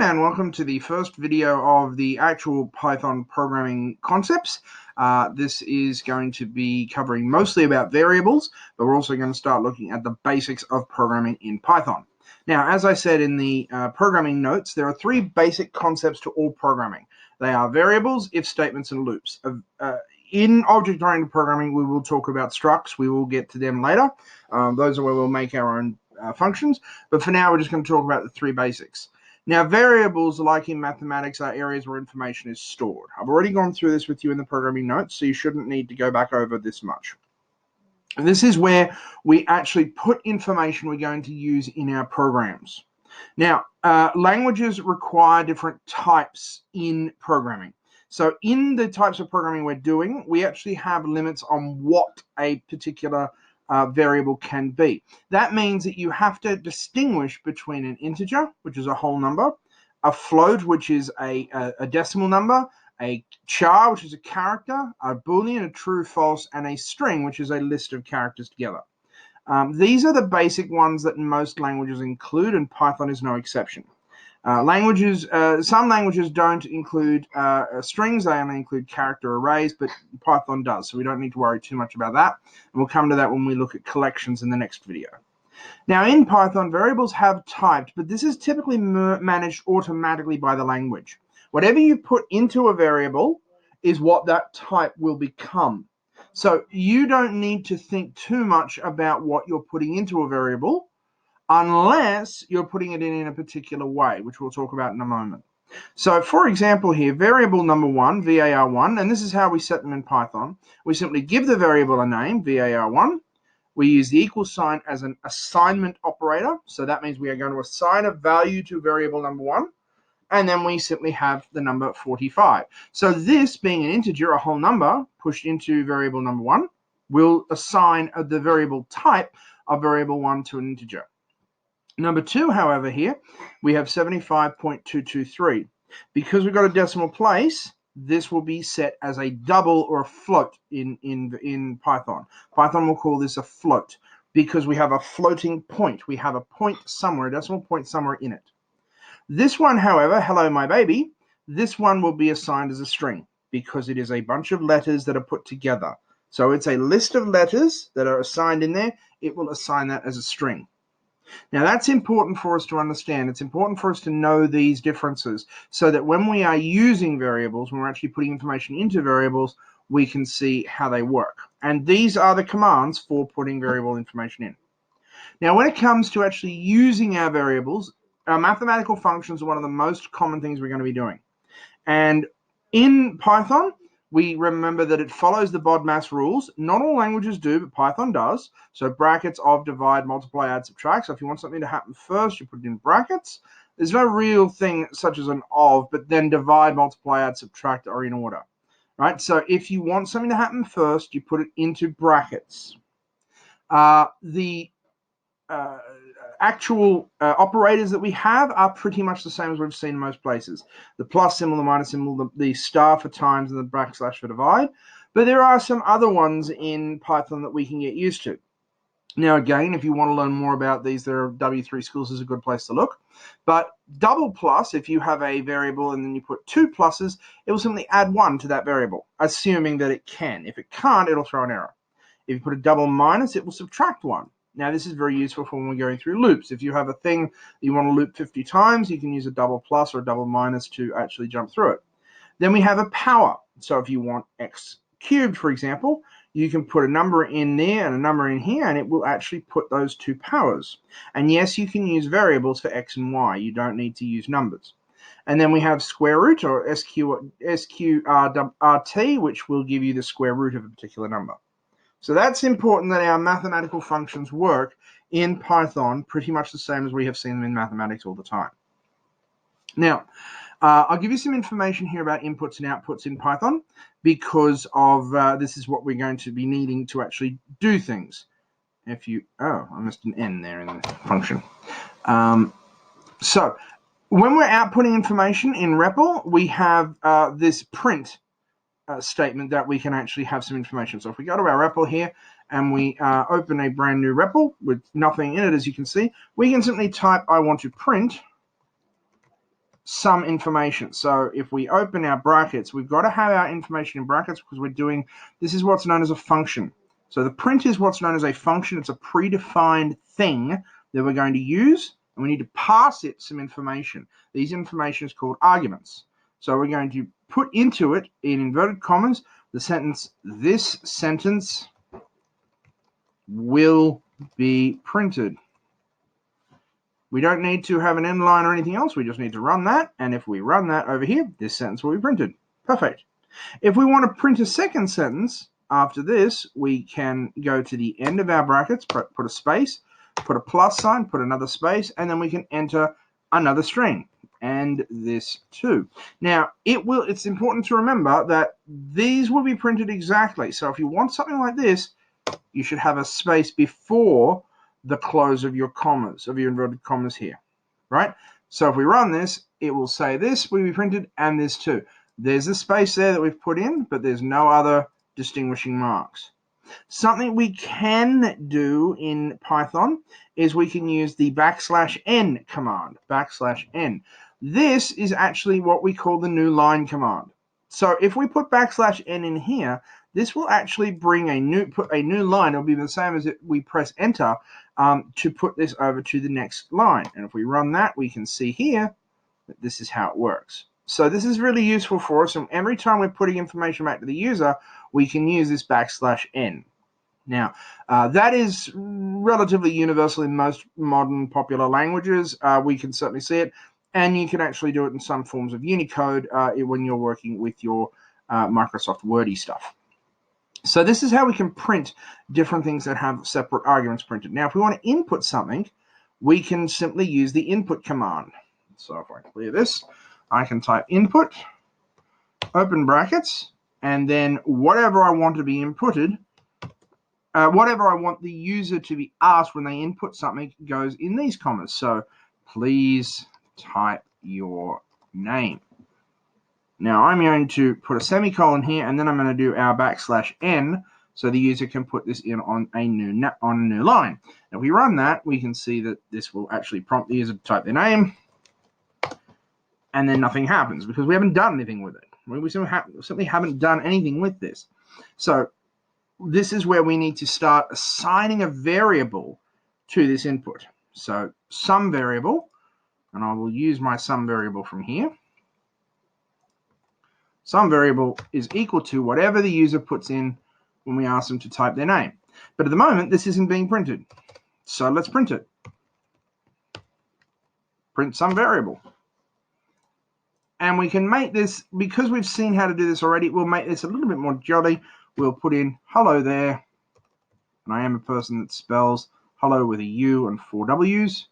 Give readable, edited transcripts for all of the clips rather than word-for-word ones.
And welcome to the first video of the actual Python programming concepts. This is going to be covering mostly about variables, but we're also going to start looking at the basics of programming in Python. Now, as I said in the programming notes, there are three basic concepts to all programming. They are variables, if statements, and loops. In object-oriented programming, we will talk about structs. We will get to them later. Those are where we'll make our own functions. But for now, we're just going to talk about the three basics. Now, variables, like in mathematics, are areas where information is stored. I've already gone through this with you in the programming notes, so you shouldn't need to go back over this much. And this is where we actually put information we're going to use in our programs. Now, languages require different types in programming. So in the types of programming we're doing, we actually have limits on what a particular variable can be. That means that you have to distinguish between an integer, which is a whole number, a float, which is a decimal number, a char, which is a character, a boolean, a true, false, and a string, which is a list of characters together. These are the basic ones that most languages include, and Python is no exception. Some languages don't include strings, they only include character arrays, but Python does, so we don't need to worry too much about that. And we'll come to that when we look at collections in the next video. Now, in Python, variables have types, but this is typically managed automatically by the language. Whatever you put into a variable is what that type will become. So you don't need to think too much about what you're putting into a variable unless you're putting it in a particular way, which we'll talk about in a moment. So, for example here, variable number one, var1, and this is how we set them in Python. We simply give the variable a name, var1. We use the equal sign as an assignment operator. So that means we are going to assign a value to variable number one, and then we simply have the number 45. So this, being an integer, a whole number, pushed into variable number one, will assign the variable type of variable one to an integer. Number two, however, here, we have 75.223. Because we've got a decimal place, this will be set as a double or a float in Python. Python will call this a float because we have a floating point. We have a point somewhere, a decimal point somewhere in it. This one, however, hello my baby, this one will be assigned as a string because it is a bunch of letters that are put together. So it's a list of letters that are assigned in there. It will assign that as a string. Now, that's important for us to understand. It's important for us to know these differences so that when we are using variables, when we're actually putting information into variables, we can see how they work. And these are the commands for putting variable information in. Now, when it comes to actually using our variables, our mathematical functions are one of the most common things we're going to be doing. And in Python, we remember that it follows the BODMAS rules. Not all languages do, but Python does. So brackets, of, divide, multiply, add, subtract. So if you want something to happen first, you put it in brackets. There's no real thing such as an of, but then divide, multiply, add, subtract are in order, right? So if you want something to happen first, you put it into brackets. The actual operators that we have are pretty much the same as we've seen in most places. The plus symbol, the minus symbol, the star for times, and the backslash for divide. But there are some other ones in Python that we can get used to. Now, again, if you want to learn more about these, there are W3 Schools is a good place to look. But double plus, if you have a variable and then you put two pluses, it will simply add one to that variable, assuming that it can. If it can't, it'll throw an error. If you put a double minus, it will subtract one. Now, this is very useful for when we're going through loops. If you have a thing that you want to loop 50 times, you can use a double plus or a double minus to actually jump through it. Then we have a power. So if you want x cubed, for example, you can put a number in there and a number in here, and it will actually put those two powers. And yes, you can use variables for x and y. You don't need to use numbers. And then we have square root or SQRT, which will give you the square root of a particular number. So that's important that our mathematical functions work in Python pretty much the same as we have seen them in mathematics all the time. Now, I'll give you some information here about inputs and outputs in Python because of this is what we're going to be needing to actually do things. I missed an N there in the function. So when we're outputting information in REPL, we have this print statement that we can actually have some information. So if we go to our REPL here and we open a brand new REPL with nothing in it, as you can see, we can simply type, I want to print some information. So if we open our brackets, we've got to have our information in brackets because this is what's known as a function. So the print is what's known as a function. It's a predefined thing that we're going to use, and we need to pass it some information. These information is called arguments. So we're going to put into it, in inverted commas, the sentence, this sentence will be printed. We don't need to have an end line or anything else. We just need to run that. And if we run that over here, this sentence will be printed. Perfect. If we want to print a second sentence after this, we can go to the end of our brackets, put a space, put a plus sign, put another space, and then we can enter another string. And this too. Now, it's important to remember that these will be printed exactly. So if you want something like this, you should have a space before the close of your commas, of your inverted commas here, right? So if we run this, it will say this will be printed and this too. There's a space there that we've put in, but there's no other distinguishing marks. Something we can do in Python is we can use the \n command, \n. This is actually what we call the Newline command. So if we put \n in here, this will actually bring a new line. It'll be the same as we press enter to put this over to the next line. And if we run that, we can see here that this is how it works. So this is really useful for us. And every time we're putting information back to the user, we can use this \n. Now, that is relatively universal in most modern popular languages. We can certainly see it. And you can actually do it in some forms of Unicode when you're working with your Microsoft Wordy stuff. So this is how we can print different things that have separate arguments printed. Now, if we want to input something, we can simply use the input command. So if I clear this, I can type input, open brackets, and then whatever I want to be inputted, whatever I want the user to be asked when they input something goes in these commas. So please type your name. Now I'm going to put a semicolon here, and then I'm going to do our \n so the user can put this in on a new line. If we run that, we can see that this will actually prompt the user to type their name, and then nothing happens because we haven't done anything with it. We simply haven't done anything with this. So this is where we need to start assigning a variable to this input. So sum variable, and I will use my sum variable from here. Sum variable is equal to whatever the user puts in when we ask them to type their name. But at the moment, this isn't being printed. So let's print it. Print sum variable. And we can make this, because we've seen how to do this already, we'll make this a little bit more jolly. We'll put in hello there. And I am a person that spells hello with a U and 4 W's.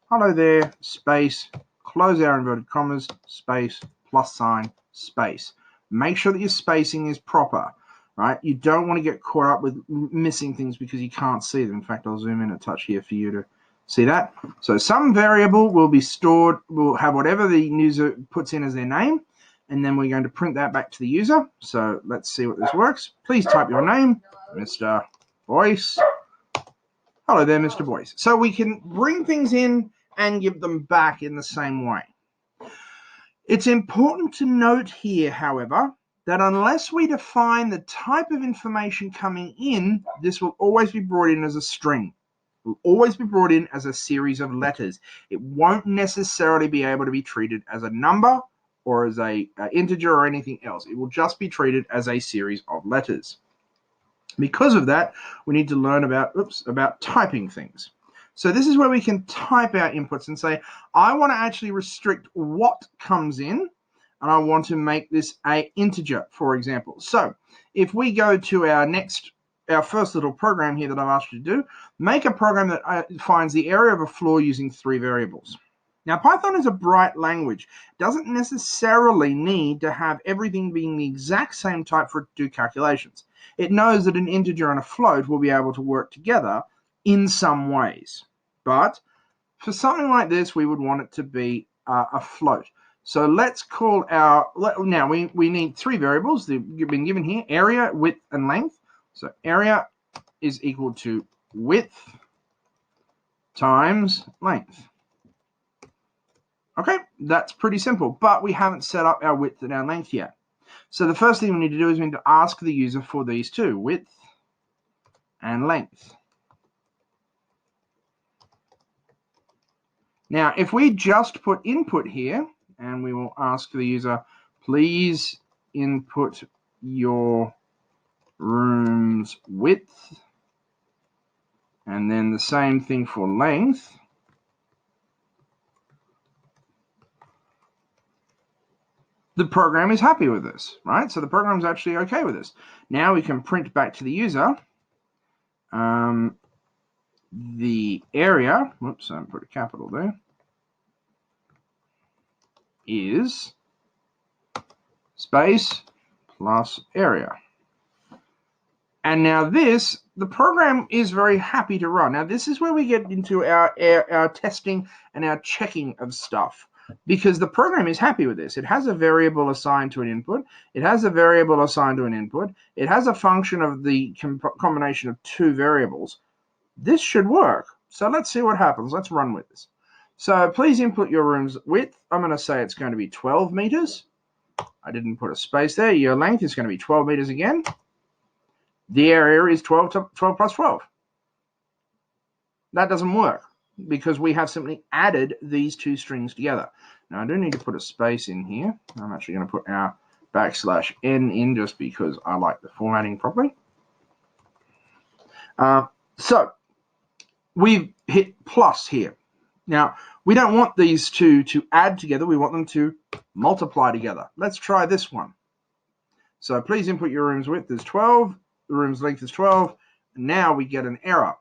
Hello there, space, close our inverted commas, space, plus sign, space. Make sure that your spacing is proper, right? You don't want to get caught up with missing things because you can't see them. In fact, I'll zoom in a touch here for you to see that. So some variable will be stored, will have whatever the user puts in as their name, and then we're going to print that back to the user. So let's see what this works. Please type your name, Mr. Boyce. Hello there, Mr. Boyce. So we can bring things in and give them back in the same way. It's important to note here, however, that unless we define the type of information coming in, this will always be brought in as a string. It will always be brought in as a series of letters. It won't necessarily be able to be treated as a number or as an integer or anything else. It will just be treated as a series of letters. Because of that, we need to learn about typing things. So this is where we can type our inputs and say, I want to actually restrict what comes in, and I want to make this an integer, for example. So if we go to our first little program here that I've asked you to do, make a program that finds the area of a floor using 3 variables. Now, Python is a bright language. It doesn't necessarily need to have everything being the exact same type for it to do calculations. It knows that an integer and a float will be able to work together in some ways. But for something like this, we would want it to be a float. So let's call now we need 3 variables. They've been given here, area, width, and length. So area is equal to width times length. Okay, that's pretty simple, but we haven't set up our width and our length yet. So the first thing we need to do is we need to ask the user for these two, width and length. Now, if we just put input here, and we will ask the user, please input your room's width, and then the same thing for length. The program is happy with this, right? So the program is actually okay with this. Now we can print back to the user the area, whoops, I put a capital there, is space plus area. And now this, the program is very happy to run. Now this is where we get into our testing and our checking of stuff, because the program is happy with this. It has a variable assigned to an input. It has a variable assigned to an input. It has a function of the combination of two variables. This should work. So let's see what happens. Let's run with this. So please input your room's width. I'm going to say it's going to be 12 meters. I didn't put a space there. Your length is going to be 12 meters again. The area is 12 plus 12. That doesn't work because we have simply added these two strings together. Now I do need to put a space in here. I'm actually going to put our \n in just because I like the formatting properly. So we've hit plus here. Now, we don't want these two to add together. We want them to multiply together. Let's try this one. So please input your room's width is 12. The room's length is 12. And now we get an error.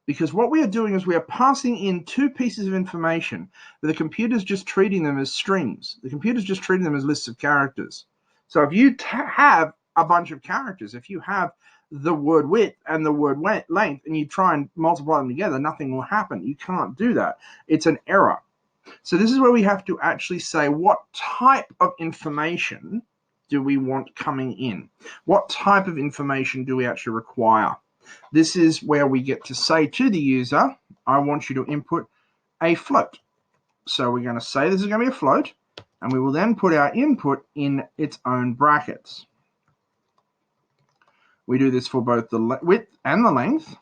Because what we are doing is we are passing in two pieces of information, but the computer's just treating them as strings. The computer's just treating them as lists of characters. So if you have a bunch of characters, if you have the word width and the word length, and you try and multiply them together, nothing will happen. You can't do that. It's an error. So this is where we have to actually say what type of information do we want coming in? What type of information do we actually require? This is where we get to say to the user, I want you to input a float. So we're going to say this is going to be a float, and we will then put our input in its own brackets. We do this for both the width and the length.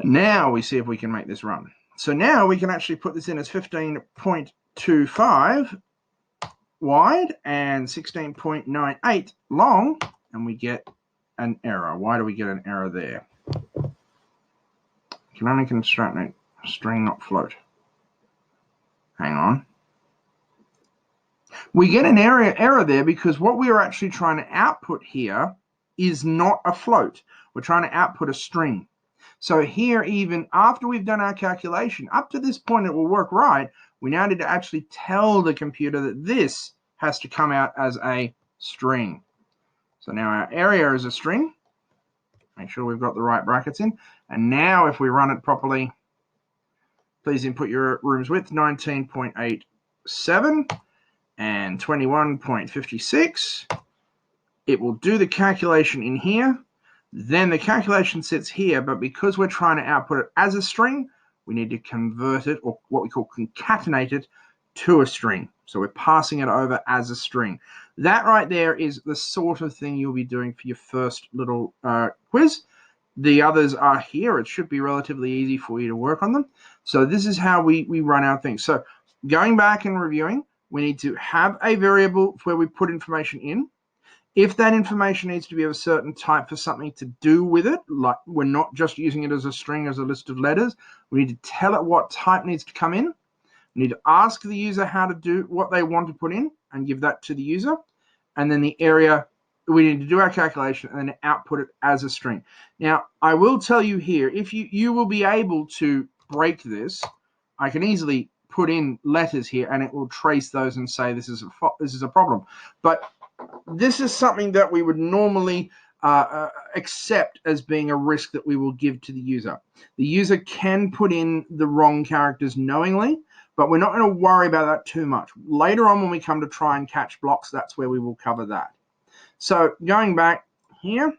And now we see if we can make this run. So now we can actually put this in as 15.25 wide and 16.98 long, and we get an error. Why do we get an error there? Can only construct a string, not float. Hang on. We get an error there because what we are actually trying to output here is not a float. We're trying to output a string. So here, even after we've done our calculation, up to this point it will work right. We now need to actually tell the computer that this has to come out as a string. So now our area is a string. Make sure we've got the right brackets in. And now if we run it properly, please input your room's width, 19.87 and 21.56. It will do the calculation in here. Then the calculation sits here, but because we're trying to output it as a string, we need to convert it, or what we call concatenate it, to a string. So we're passing it over as a string. That right there is the sort of thing you'll be doing for your first little quiz. The others are here. It should be relatively easy for you to work on them. So this is how we run our things. So going back and reviewing, we need to have a variable where we put information in. If that information needs to be of a certain type for something to do with it, like we're not just using it as a string, as a list of letters, we need to tell it what type needs to come in. We need to ask the user how to do what they want to put in and give that to the user. And then the area, we need to do our calculation and then output it as a string. Now, I will tell you here, if you will be able to break this, I can easily put in letters here and it will trace those and say this is a problem. But this is something that we would normally accept as being a risk that we will give to the user. The user can put in the wrong characters knowingly, but we're not going to worry about that too much. Later on when we come to try and catch blocks, that's where we will cover that. So going back here,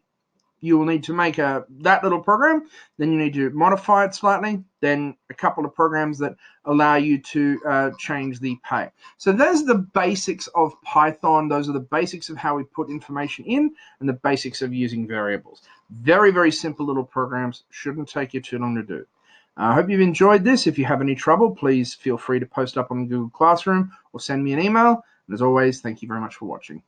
you will need to make that little program, then you need to modify it slightly, then a couple of programs that allow you to change the pay. So those are the basics of Python. Those are the basics of how we put information in and the basics of using variables. Very, very simple little programs. Shouldn't take you too long to do. I hope you've enjoyed this. If you have any trouble, please feel free to post up on Google Classroom or send me an email. And as always, thank you very much for watching.